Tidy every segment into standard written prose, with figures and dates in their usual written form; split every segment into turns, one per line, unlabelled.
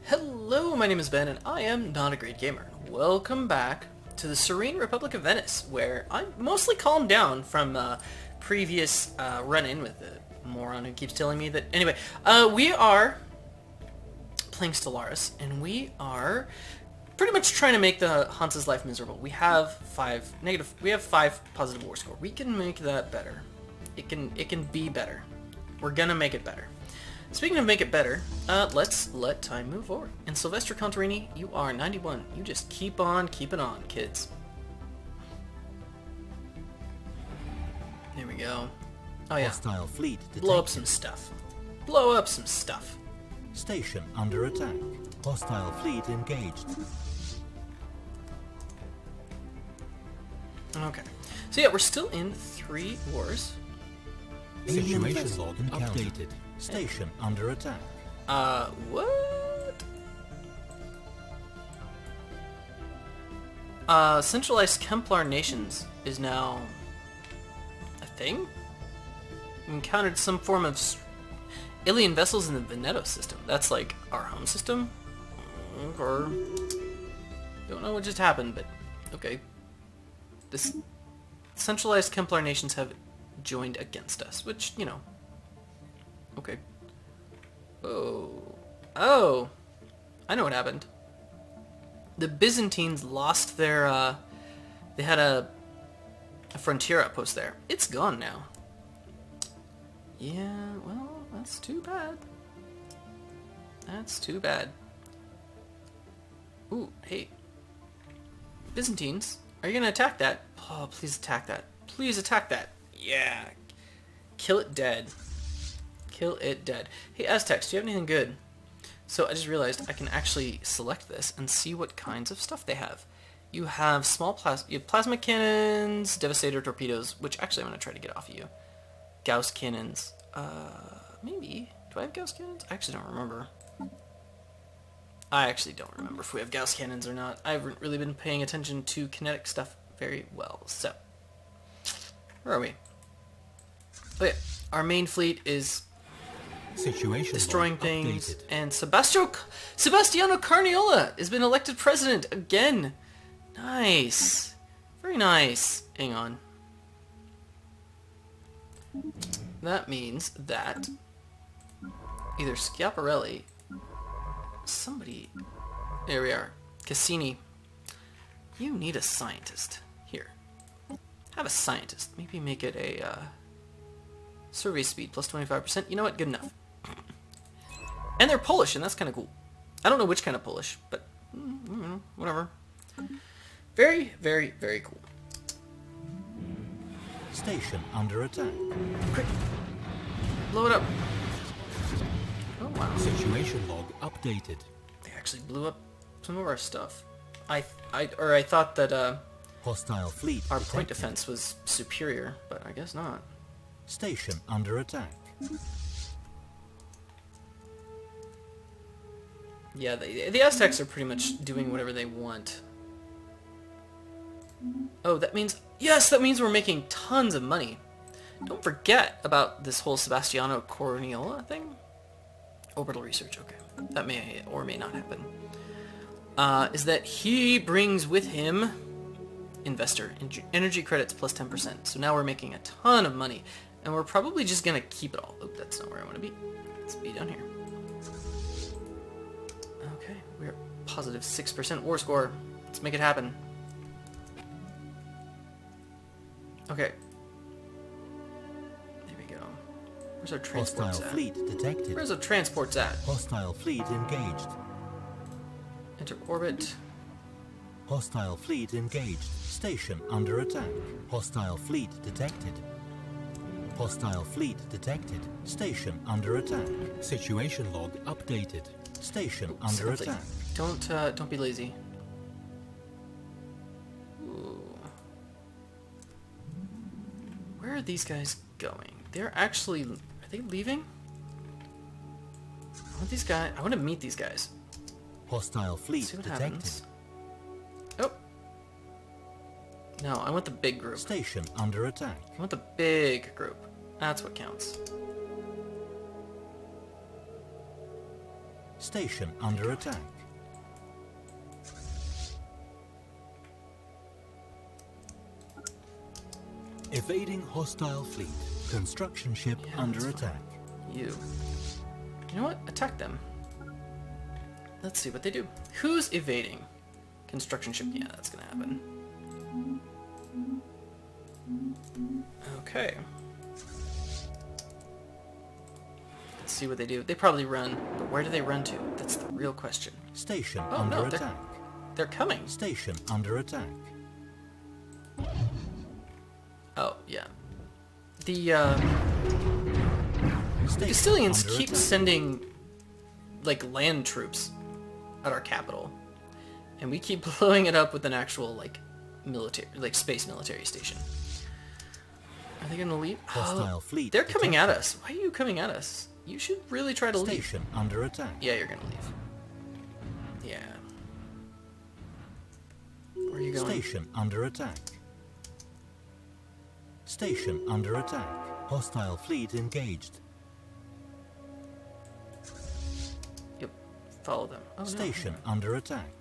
Hello, my name is Ben, and I am Notagreatgamer. Welcome back to the Serene Republic of Venice, where I'm mostly calmed down from previous run-in with the moron who keeps telling me that... Anyway, we are playing Stellaris, and we are pretty much trying to make the Hansa's life miserable. We have five positive war score. We can make that better. It can be better. We're gonna make it better. Speaking of make it better, let's let time move forward. And Sylvester Contarini, you are 91. You just keep on keeping on, kids. There we go. Oh yeah.
Hostile fleet detected.
Blow up some stuff. Blow up some stuff.
Station under attack. Hostile fleet engaged.
Okay. So yeah, we're still in 3 wars.
Situation log updated. Station under attack.
What? Centralized Templar nations is now a thing? Encountered some form of alien vessels in the Veneto system. That's like our home system? Or... don't know what just happened, but okay. This centralized Templar nations have joined against us, which, you know, okay. Oh, I know what happened. The Byzantines lost their, they had a frontier outpost there. It's gone now. Yeah, well, that's too bad. That's too bad. Ooh, hey. Byzantines, are you gonna attack that? Oh, please attack that. Please attack that. Yeah. Kill it dead. Kill it dead. Hey, Aztecs, do you have anything good? So I just realized I can actually select this and see what kinds of stuff they have. You have plasma cannons, devastator torpedoes, which actually I'm going to try to get off of you. Gauss cannons. Maybe. Do I have Gauss cannons? I actually don't remember. I actually don't remember if we have Gauss cannons or not. I haven't really been paying attention to kinetic stuff very well. So, where are we? Oh yeah, our main fleet is
Situation
destroying things, and Sebastiano Carniola has been elected president again. Nice. Very nice. Hang on. That means that either Schiaparelli, somebody, there we are, Cassini, you need a scientist. Here. Have a scientist. Maybe make it a survey speed plus 25%. You know what? Good enough. And they're Polish, and that's kind of cool. I don't know which kind of Polish, but whatever. Very, very, very cool.
Station under attack.
Quick. Blow it up. Oh, wow.
Situation log updated.
They actually blew up some of our stuff. I thought that
Hostile fleet
our
detected.
point defense was superior, but I guess not.
Station under attack.
Yeah, the Aztecs are pretty much doing whatever they want. Oh, that means... yes, that means we're making tons of money. Don't forget about this whole Sebastiano Corniola thing. Orbital research, okay. That may or may not happen. Is that he brings with him investor energy credits plus 10%. So now we're making a ton of money. And we're probably just going to keep it all. Oh, that's not where I want to be. Let's be down here. Okay, we're positive 6% war score. Let's make it happen. Okay. There we go. Where's our transports
Hostile
at?
fleet detected.
Where's our transports at?
Hostile fleet engaged.
Enter orbit.
Hostile fleet engaged. Station under attack. Hostile fleet detected. Hostile fleet detected. Station under attack. Situation log updated. Station under
Lovely.
attack.
Don't be lazy. Ooh. Where are these guys going? They're actually... are they leaving? I want to meet these guys.
Hostile fleet
See what
detected.
happens. Oh. No, I want the big group.
Station under attack.
I want the big group. That's what counts.
Station under attack. Evading hostile fleet. Construction ship
Yeah,
under
that's fine.
attack.
You know what? Attack them. Let's see what they do. Who's evading? Construction ship. Yeah, that's gonna happen. Okay. Let's see what they do. They probably run, but where do they run to? That's the real question.
Station
Oh,
under
no,
attack.
They're coming.
Station under attack.
Oh, yeah. The
Station
Castilians
under
keep
attack.
sending, like, land troops at our capital. And we keep blowing it up with an actual, like, military, like, space military station. Are they gonna leave?
Hostile fleet
They're coming at
detected.
us. Why are you coming at us? You should really try to leave.
Station under attack.
Yeah, you're gonna leave. Yeah. Where are you going?
Station under attack. Station under attack. Hostile fleet engaged.
Yep. Follow them. Oh,
Station
no.
under attack.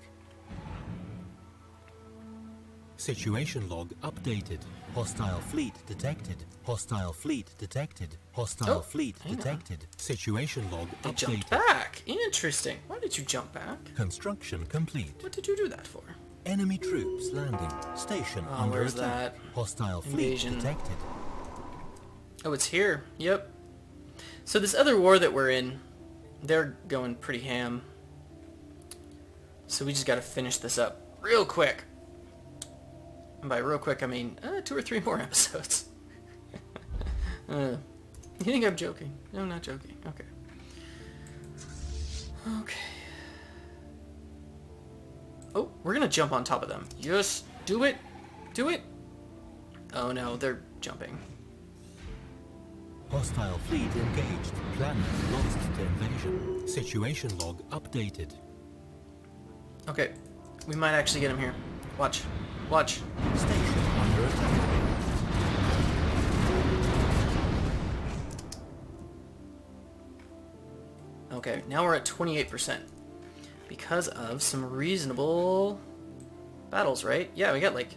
Situation log updated. Hostile fleet detected. Hostile fleet detected. Hostile
Oh,
fleet
hang on.
detected. Situation log
They
updated.
jumped back. Interesting. Why did you jump back?
Construction complete.
What did you do that for?
Enemy troops landing. Station
Oh,
under
where's
attack.
that?
Hostile
Invasion.
fleet detected.
Oh, it's here. Yep. So this other war that we're in, they're going pretty ham. So we just got to finish this up real quick. And by real quick, I mean 2 or 3 more episodes. You think I'm joking? No, I'm not joking. Okay. Okay. Oh, we're going to jump on top of them. Yes. Do it. Do it. Oh, no. They're jumping.
Hostile fleet engaged. Planet lost to invasion. Situation log updated.
Okay. We might actually get him here. Watch. Watch.
Station under attack.
Okay, now we're at 28%. Because of some reasonable battles, right? Yeah, we got like...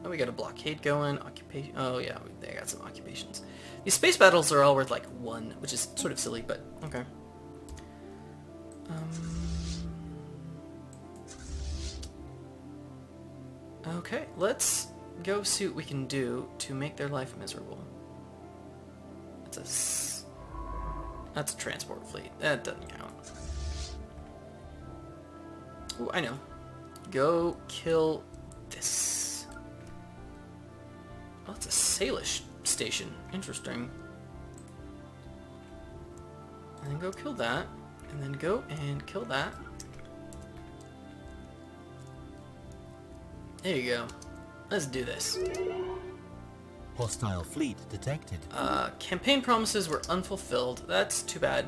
Oh, we got a blockade going. Occupation... Oh, yeah, they got some occupations. These space battles are all worth like 1, which is sort of silly, but okay. Okay, let's go see what we can do to make their life miserable. That's a transport fleet. That doesn't count. Ooh, I know. Go kill this. Oh, it's a Salish station. Interesting. And then go kill that. And then go and kill that. There you go. Let's do this.
Hostile fleet detected.
Campaign promises were unfulfilled. That's too bad.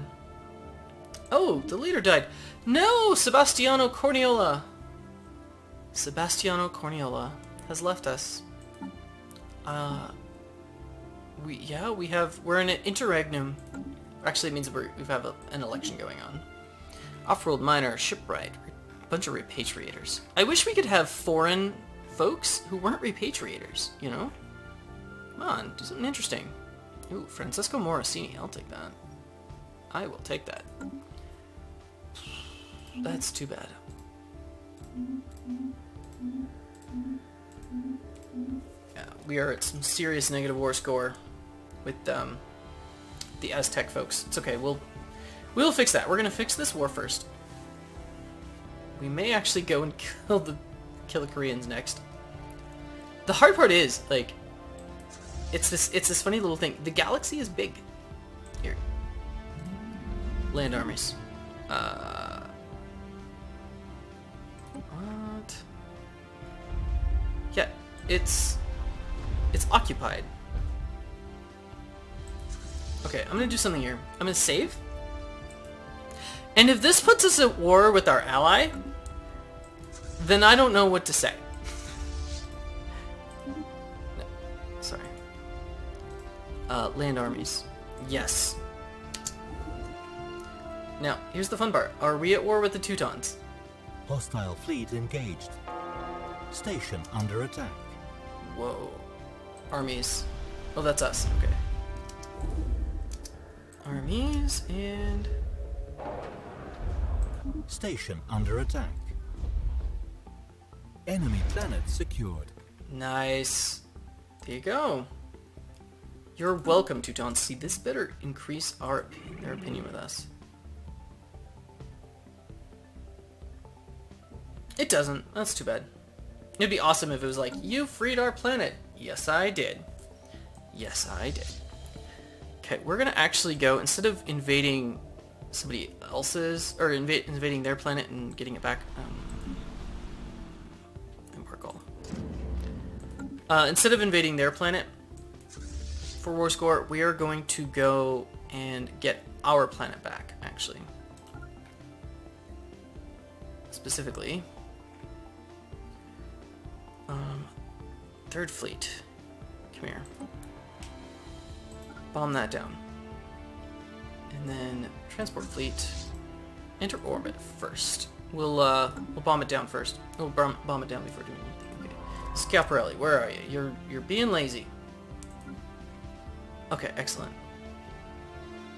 Oh, the leader died. No, Sebastiano Corniola. Sebastiano Corniola has left us. We're in an interregnum. Actually, it means we have an election going on. Off-world miner, shipwright, bunch of repatriators. I wish we could have foreign folks who weren't repatriators, you know? Come on, do something interesting. Ooh, Francesco Morosini, I'll take that. I will take that. That's too bad. Yeah, we are at some serious negative war score with the Aztec folks. It's okay, we'll fix that. We're gonna fix this war first. We may actually go and kill the Koreans next. The hard part is, like, it's this funny little thing. The galaxy is big. Here. Land armies. What? Yeah, it's occupied. Okay, I'm gonna do something here. I'm gonna save. And if this puts us at war with our ally, then I don't know what to say. No, sorry. Land armies. Yes. Now, here's the fun part. Are we at war with the Teutons?
Hostile fleet engaged. Station under attack.
Whoa. Armies. Oh, that's us. Okay. Armies and...
Station under attack. Enemy planet secured.
Nice. There you go. You're welcome, Teutons. See, this better increase their opinion with us. It doesn't. That's too bad. It'd be awesome if it was like, you freed our planet. Yes, I did. Yes, I did. Okay, we're gonna actually go, instead of invading somebody else's, or invading their planet and getting it back, instead of invading their planet for war score, we are going to go and get our planet back, actually. Specifically, Third Fleet. Come here. Bomb that down. And then Transport Fleet, enter orbit first. We'll bomb it down first. We'll bomb it down before doing anything. Okay. Schiaparelli, where are you? You're being lazy. Okay, excellent.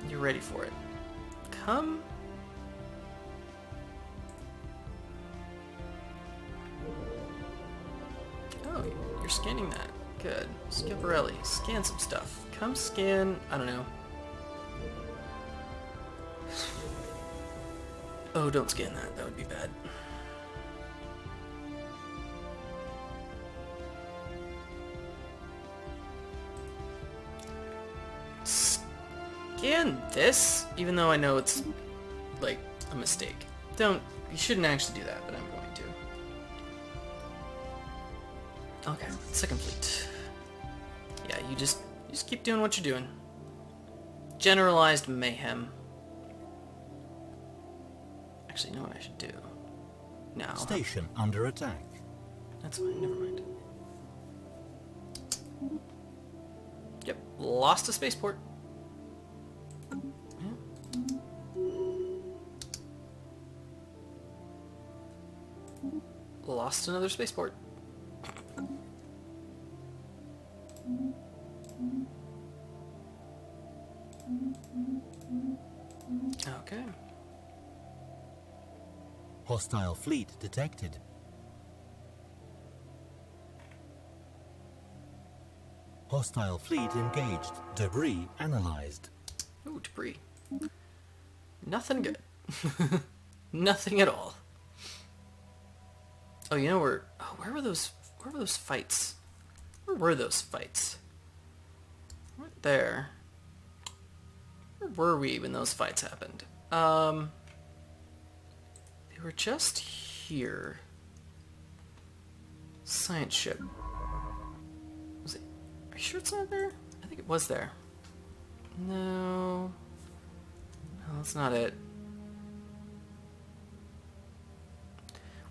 You're ready for it. Come. Oh, you're scanning that. Good. Schiaparelli, scan some stuff. Come scan, I don't know. Oh, don't scan that. That would be bad. Scan this, even though I know it's, like, a mistake. You shouldn't actually do that, but I'm going to. Okay, Second Fleet. Yeah, you just keep doing what you're doing. Generalized mayhem. Actually, you know what I should do? Now.
Station under attack.
That's fine, never mind. Yep, lost a spaceport. Yeah. Lost another spaceport. Okay.
Hostile fleet detected. Hostile fleet engaged. Debris analyzed.
Ooh, debris. Nothing good. Nothing at all. Oh, you know where were those fights? Where were those fights? Right there. Where were we when those fights happened? They were just here. Science ship. Was it? Are you sure it's not there? I think it was there. No. No, that's not it.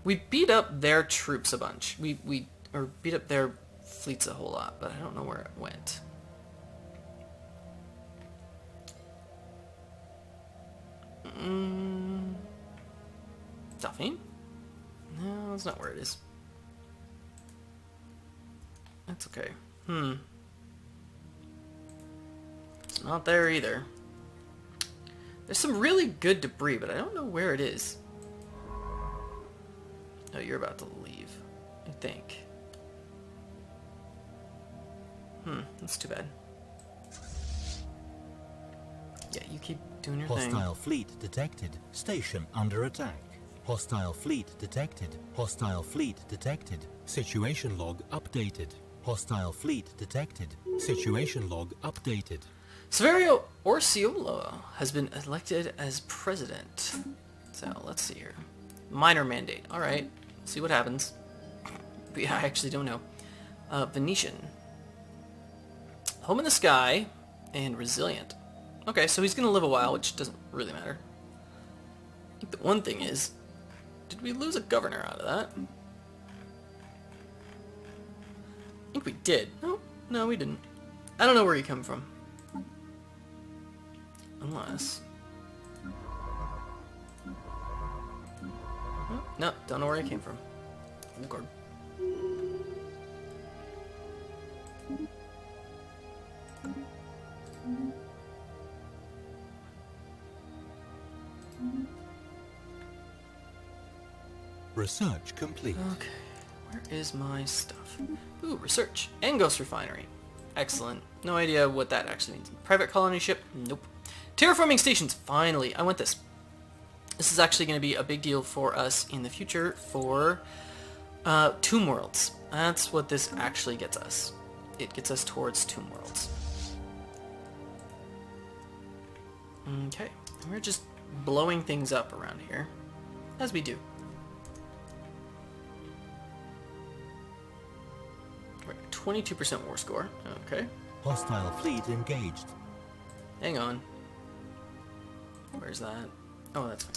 We beat up their troops a bunch. We beat up their fleets a whole lot, but I don't know where it went. Delphine? No, that's not where it is. That's okay. It's not there either. There's some really good debris, but I don't know where it is. Oh, you're about to leave, I think. That's too bad. Yeah, you keep doing your thing.
Hostile fleet detected. Station under attack. Hostile fleet detected. Hostile fleet detected. Situation log updated. Hostile fleet detected. Situation log updated.
Severio Orciola has been elected as president. So, let's see here. Minor mandate. Alright. See what happens. But yeah, I actually don't know. Venetian. Home in the sky and resilient. Okay, so he's going to live a while, which doesn't really matter. I think the one thing is, did we lose a governor out of that? I think we did. No, we didn't. I don't know where he come from. Unless... No, don't know where I came from. Oh, God.
Research complete.
Okay, where is my stuff? Ooh, research. And ghost refinery. Excellent. No idea what that actually means. Private colony ship? Nope. Terraforming stations. Finally, I want this. This is actually going to be a big deal for us in the future for Tomb Worlds. That's what this actually gets us. It gets us towards Tomb Worlds. Okay, we're just blowing things up around here, as we do. We're at 22% war score. Okay.
Hostile fleet engaged.
Hang on. Where's that? Oh, that's fine.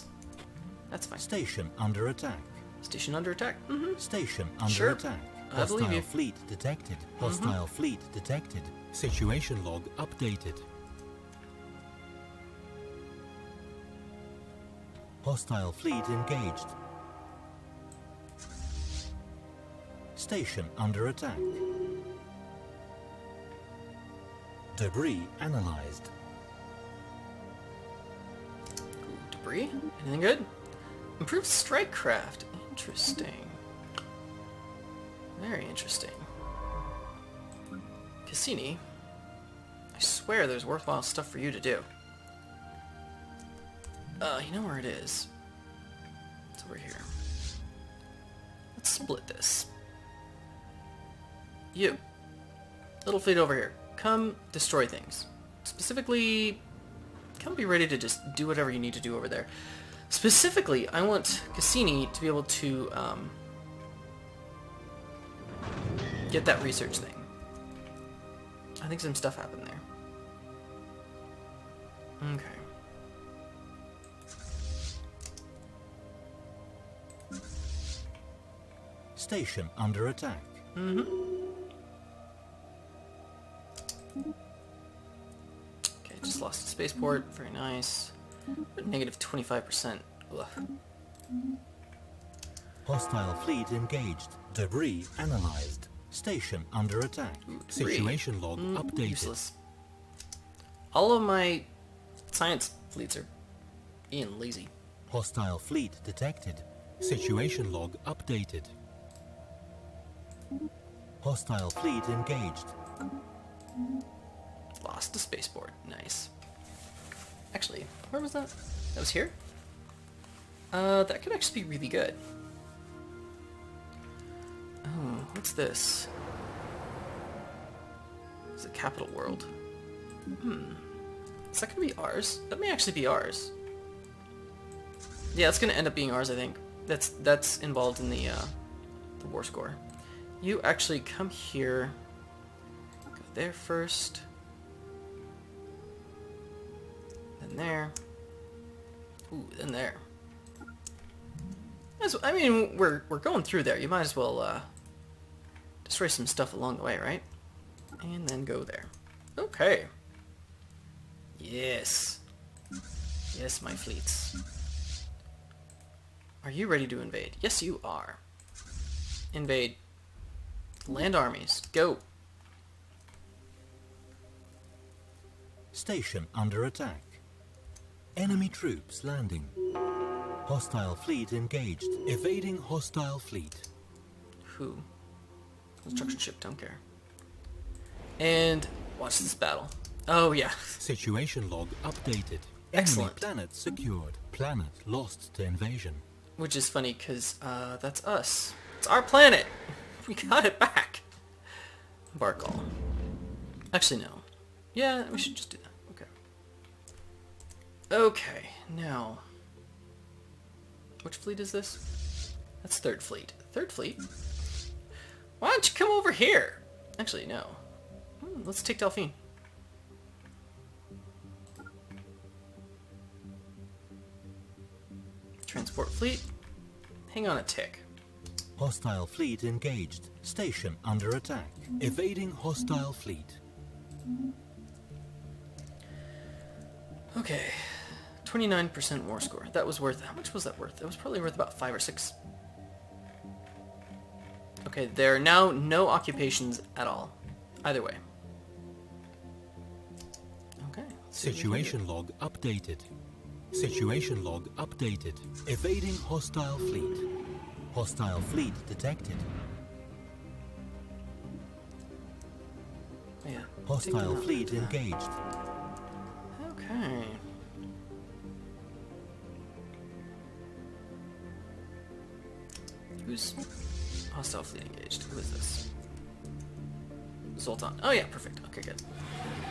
That's fine.
Station under attack.
Station under attack? Mm-hmm.
Station under
Sure.
attack.
I believe you.
Hostile fleet detected. Hostile fleet detected. Situation log updated. Hostile fleet engaged. Station under attack. Debris analyzed.
Ooh, debris? Anything good? Improved strike craft. Interesting. Very interesting. Cassini, I swear there's worthwhile stuff for you to do. You know where it is. It's over here. Let's split this. You. Little fleet over here. Come destroy things. Specifically, come be ready to just do whatever you need to do over there. Specifically, I want Cassini to be able to get that research thing. I think some stuff happened there. Okay.
Station under attack.
Mm-hmm. Okay, just lost a spaceport. Very nice. Negative 25%. Ugh.
Hostile fleet engaged. Debris analyzed. Station under attack.
Ooh, debris.
Situation log updated.
Useless. All of my science fleets are being lazy.
Hostile fleet detected. Situation log updated. Hostile fleet engaged.
Lost a spaceport. Nice. Actually, where was that? That was here? That could actually be really good. Oh, what's this? It's a capital world. Is that gonna be ours? That may actually be ours. Yeah, it's gonna end up being ours, I think. That's involved in the war score. You actually come here. Go there first. Then there. Ooh, then there. I mean, we're going through there. You might as well destroy some stuff along the way, right? And then go there. Okay. Yes. Yes, my fleets. Are you ready to invade? Yes, you are. Invade. Land armies. Go.
Station under attack. Enemy troops landing. Hostile fleet engaged. Evading hostile fleet.
Who? Construction ship, don't care. And watch this battle. Oh, yeah.
Situation log updated.
Excellent.
Enemy planet secured. Planet lost to invasion.
Which is funny, because that's us. It's our planet. We got it back. Barkall. Actually, no. Yeah, we should just do that. Okay. Okay, now. Which fleet is this? That's Third Fleet. Third Fleet? Why don't you come over here? Actually, no. Let's take Delphine. Transport fleet. Hang on a tick.
Hostile fleet engaged. Station under attack. Evading hostile fleet.
Okay. 29% war score. That was worth... How much was that worth? That was probably worth about 5 or 6 Okay, there are now no occupations at all. Either way. Okay. let's see what we can do.
Situation log updated. Situation log updated. Evading hostile fleet. Hostile fleet detected.
Oh, yeah.
Hostile
Take
fleet
them out.
engaged.
Okay. Who's hostile fleet engaged? Who is this? Zoltan. Oh yeah, perfect. Okay, good.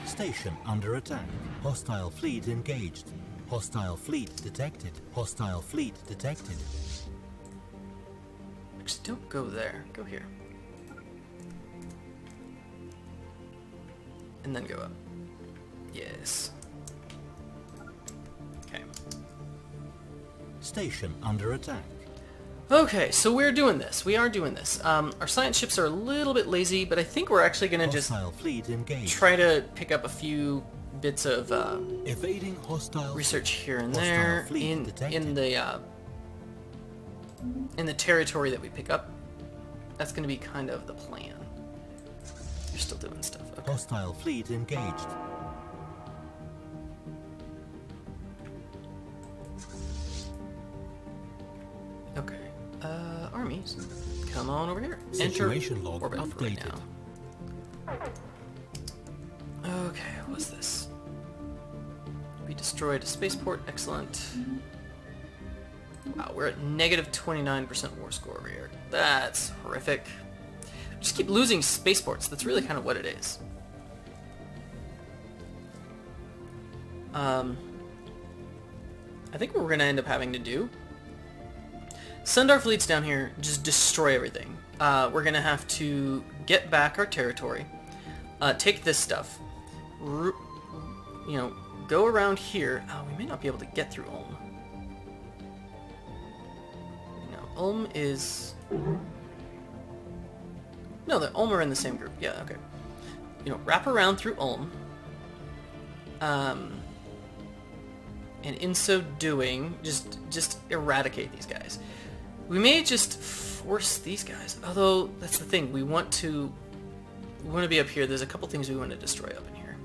Station under attack. Hostile fleet engaged. Hostile fleet detected. Hostile fleet detected.
Actually, don't go there. Go here. And then go up. Yes. Okay.
Station under attack.
Okay, so we're doing this. We are doing this. Our science ships are a little bit lazy, but I think we're actually going to just
Hostile fleet engaged.
try to pick up a few bits of
Evading hostile
research here and
Hostile
there
fleet
in
detected.
the territory that we pick up. That's going to be kind of the plan. You're still doing stuff. Okay.
Hostile fleet engaged.
Okay. Armies, come on over here.
Situation
Enter
log
orbit for right
updated.
now. Okay, what's this? We destroyed a spaceport. Excellent. Wow, we're at negative 29% war score over here. That's horrific. We just keep losing spaceports. That's really kind of what it is. I think what we're going to end up having to do, send our fleets down here, just destroy everything. We're going to have to get back our territory, take this stuff, go around here. We may not be able to get through Ulm. No, Ulm is... No, the Ulm are in the same group. Yeah, okay. Wrap around through Ulm. And in so doing, just eradicate these guys. We may just force these guys, although that's the thing. We want to be up here. There's a couple things we want to destroy up in here.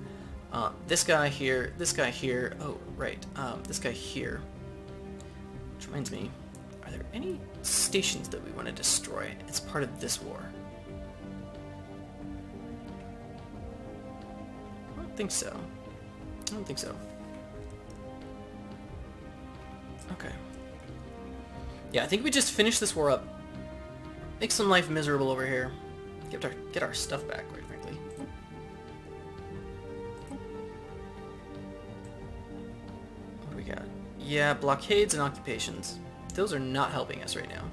This guy here, this guy here. Oh, right. This guy here. Which reminds me, are there any stations that we want to destroy as part of this war? I don't think so. I don't think so. Okay. Yeah, I think we just finish this war up. Make some life miserable over here. Get our stuff back, quite frankly. What do we got? Yeah, blockades and occupations. Those are not helping us right now.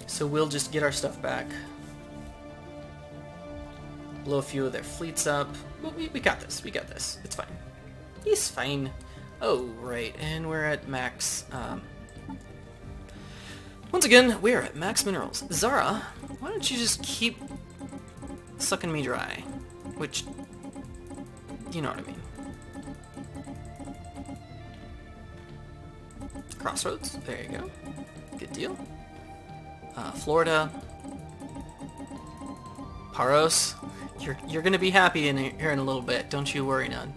So we'll just get our stuff back. Blow a few of their fleets up. Well, we got this. We got this. It's fine. He's fine. Oh, right. And we're at max... Once again, we're at max minerals. Zara, why don't you just keep sucking me dry? Which, you know what I mean. Crossroads, there you go. Good deal. Florida. Paros, you're gonna be happy here in a little bit. Don't you worry none.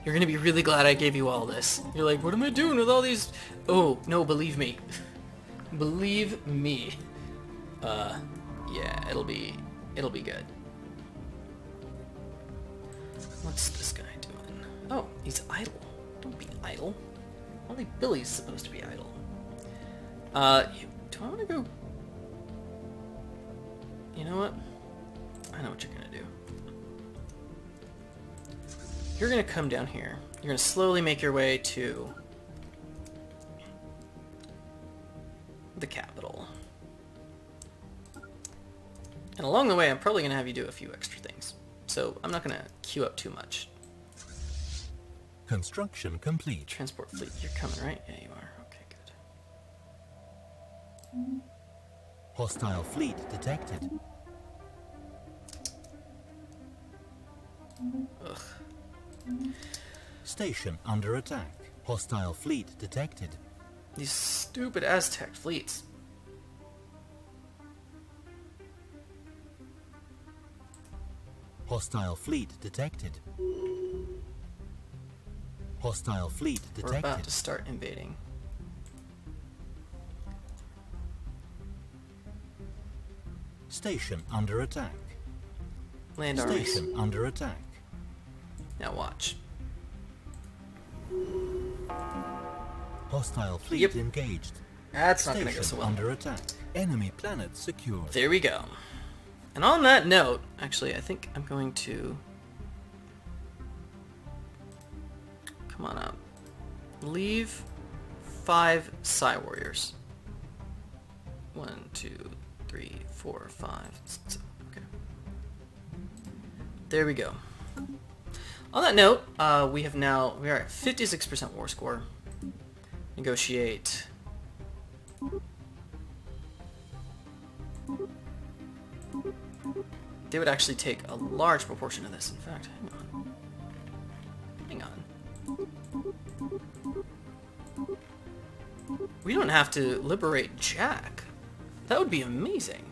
You're gonna be really glad I gave you all this. You're like, what am I doing with all these? Oh, no, believe me. Believe me. Yeah, it'll be good. What's this guy doing? Oh, he's idle. Don't be idle. Only Billy's supposed to be idle. Do I want to go? You know what? I know what you're gonna do. You're gonna come down here. You're gonna slowly make your way to the capital. And along the way, I'm probably gonna have you do a few extra things. So I'm not gonna queue up too much.
Construction complete.
Transport fleet, you're coming, right? Yeah, you are. Okay, good.
Hostile fleet detected.
Ugh.
Station under attack. Hostile fleet detected.
These stupid Aztec fleets.
Hostile fleet detected. Hostile fleet
We're
detected.
about to start invading.
Station under attack.
Land armies.
Station under attack.
Now watch.
Hostile fleet
Yep.
engaged.
That's not going to go
Station
so well.
under attack. Enemy planet secured.
There we go. And on that note, actually, I think I'm going to... Come on up. Leave 5 psi-warriors. 1, 2, 3, 4, 5, 6, okay. There we go. On that note, we are at 56% war score. Negotiate. They would actually take a large proportion of this, in fact. Hang on. We don't have to liberate Jack. That would be amazing.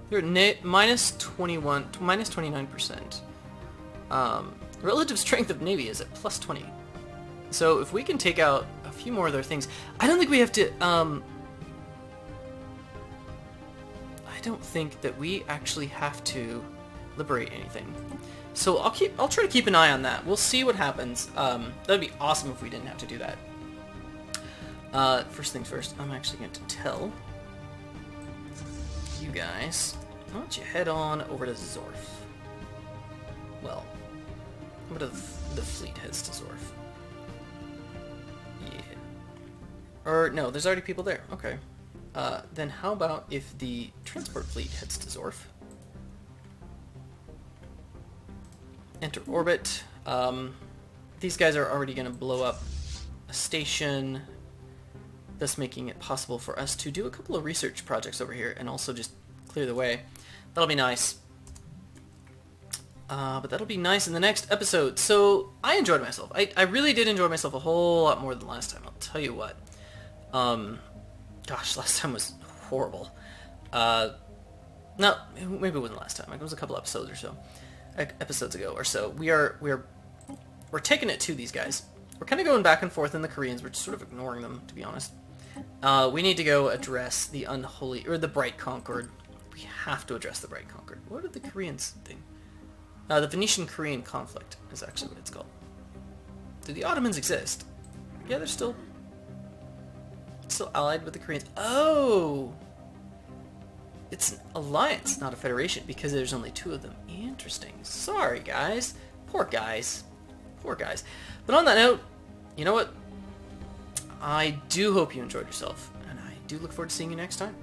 They're minus 29%. Relative strength of Navy is at plus 20. So if we can take out a few more of their things, I don't think we have to, I don't think that we actually have to liberate anything. So I'll try to keep an eye on that. We'll see what happens. That'd be awesome if we didn't have to do that. First things first, I'm actually going to tell you guys, why don't you head on over to Zorf? Well, over to the fleet heads to Zorf. Yeah. Or, no, there's already people there. Okay. Then how about if the transport fleet heads to Zorf? Enter orbit. These guys are already going to blow up a station, thus making it possible for us to do a couple of research projects over here and also just clear the way. That'll be nice. But that'll be nice in the next episode. So, I enjoyed myself. I really did enjoy myself a whole lot more than last time, I'll tell you what. Gosh, last time was horrible. No, maybe it wasn't last time. It was a couple episodes or so. Episodes ago or so. We're taking it to these guys. We're kind of going back and forth in the Koreans. We're just sort of ignoring them, to be honest. We need to go address the unholy, or the Bright Concord. We have to address the Bright Concord. What did the Koreans think? The Venetian-Korean conflict is actually what it's called. Do the Ottomans exist? Yeah, they're still allied with the Koreans. Oh! It's an alliance, not a federation, because there's only 2 of them. Interesting. Sorry, guys. Poor guys. Poor guys. But on that note, you know what? I do hope you enjoyed yourself, and I do look forward to seeing you next time.